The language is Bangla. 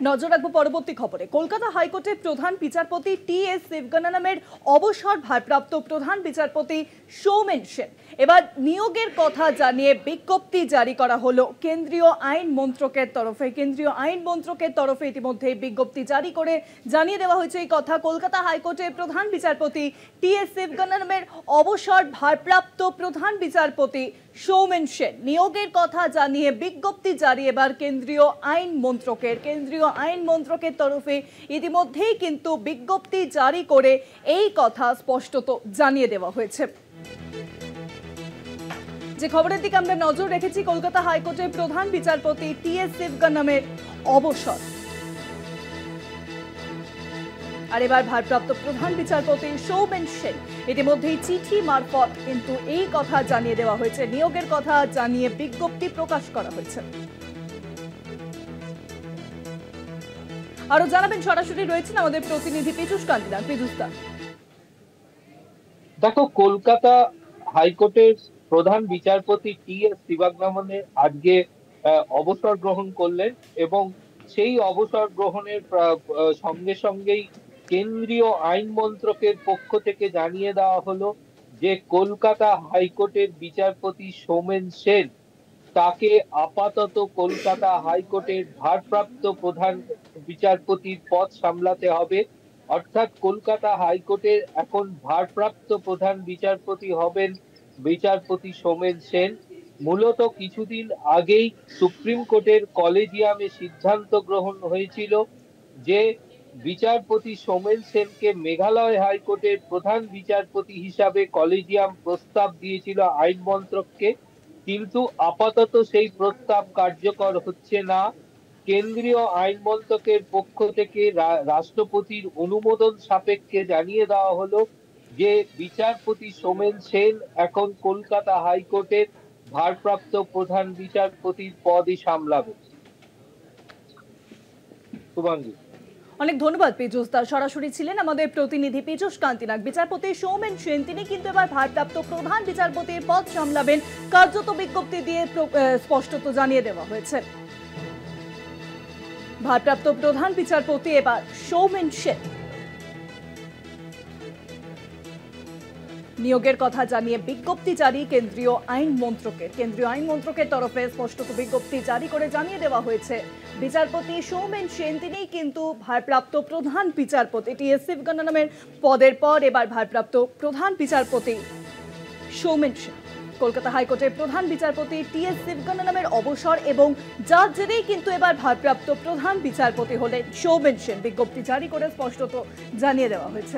নজর রাখবো পরবর্তী খবরে। কলকাতা হাইকোর্টের প্রধান বিচারপতি টি.এস. শিবগণনামের অবসর ভারপ্রাপ্ত প্রধান বিচারপতি সৌমেন সেন এবার নিয়োগের কথা জানিয়ে বিজ্ঞপ্তি জারি করা হলো কেন্দ্রীয় আইন মন্ত্রকের তরফে। কেন্দ্রীয় আইন মন্ত্রকের তরফে ইতিমধ্যে বিজ্ঞপ্তি জারি করে জানিয়ে দেওয়া হয়েছে এই কথা। কলকাতা হাইকোর্টের প্রধান বিচারপতি টি.এস. শিবগণনামের অবসর ভারপ্রাপ্ত প্রধান বিচারপতি সৌমেন সেন নিয়োগের কথা জানিয়ে বিজ্ঞপ্তি জারি এবার কেন্দ্রীয় আইন মন্ত্রকের তরফে ইতিমধ্যেই কিন্তু বিজ্ঞপ্তি জারি করে এই কথা স্পষ্টত জানিয়ে দেওয়া হয়েছে। যে খবরের দিকে আমরা নজর রেখেছি, কলকাতা হাইকোর্টের প্রধান বিচারপতি টি.এস. শিবগণনামের অবসর, আর এবার ভারপ্রাপ্ত প্রধান বিচারপতি সৌমেন সেন ইতিমধ্যেই চিঠি মারফত কিন্তু এই কথা জানিয়ে দেওয়া হয়েছে, নিয়োগের কথা জানিয়ে বিজ্ঞপ্তি প্রকাশ করা হয়েছে। আরো জানাবেন, সরাসরি রয়েছেন আমাদের প্রতিনিধি পীযূষ কান্তি। পীযূষদা, দেখো, কলকাতা হাইকোর্টের প্রধান বিচারপতি টি.এস. শিবগণনামে আজকে অবসর গ্রহণ করলেন এবং সেই অবসর গ্রহণের সঙ্গে সঙ্গেই কেন্দ্রীয় আইন মন্ত্রকের পক্ষ থেকে জানিয়ে দেওয়া হলো যে কলকাতা হাইকোর্টের বিচারপতি সৌমেন সেন তাকে আপাতত কলকাতা হাইকোর্টের ভারপ্রাপ্ত প্রধান বিচারপতির পদ সামলাতে হবে। অর্থাৎ কলকাতা হাইকোর্টের এখন ভারপ্রাপ্ত প্রধান বিচারপতি হবেন বিচারপতি সৌমেন সেন। মূলত কিছুদিন আগেই সুপ্রিম কোর্টের কলেজিয়ামে সিদ্ধান্ত গ্রহণ হয়েছিল যে বিচারপতি সৌমেন সেনকে মেঘালয় হাইকোর্টের প্রধান বিচারপতি হিসাবে কলেজিয়াম প্রস্তাব দিয়েছিল আইন মন্ত্রককে, কিন্তু আপাতত সেই প্রস্তাব কার্যকর হচ্ছে না। কেন্দ্রীয় আইন মন্ত্রকের পক্ষ থেকে রাষ্ট্রপতির অনুমোদন সাপেক্ষে জানিয়ে দেওয়া হলো যে বিচারপতি সৌমেন সেন এখন কলকাতা হাইকোর্টের ভারপ্রাপ্ত প্রধান বিচারপতির পদই সামলাবে। শুভাঙ্গী, অনেক ধন্যবাদ পীযূষদা। সরাসরি ছিলেন আমাদের প্রতিনিধি পীযূষ কান্তি। বিচারপতি সৌমেন সেন তিনি কিন্তু এবার ভারপ্রাপ্ত প্রধান বিচারপতির পদ সামলাবেন, কার্যত বিজ্ঞপ্তি দিয়ে স্পষ্টত জানিয়ে দেওয়া হয়েছে। ভারপ্রাপ্ত প্রধান বিচারপতি এবার সৌমেন সেন। নিয়োগের কথা জানিয়ে বিজ্ঞপ্তি জারি কেন্দ্রীয় আইন মন্ত্রকের তরফে স্পষ্টত বিজ্ঞপ্তি জারি করে জানিয়ে দেওয়া হয়েছে বিচারপতি সৌমেন সেন তিনি কিন্তু ভারপ্রাপ্ত প্রধান বিচারপতি টি.এস. শিবগণনামের পদের পর এবার ভারপ্রাপ্ত প্রধান বিচারপতি সৌমেন সেন। কলকাতা হাইকোর্টের প্রধান বিচারপতি টি.এস. শিবগণনামের অবসর এবং যার জেরেই কিন্তু এবার ভারপ্রাপ্ত প্রধান বিচারপতি হলেন সৌমেন সেন, বিজ্ঞপ্তি জারি করে স্পষ্টত জানিয়ে দেওয়া হয়েছে।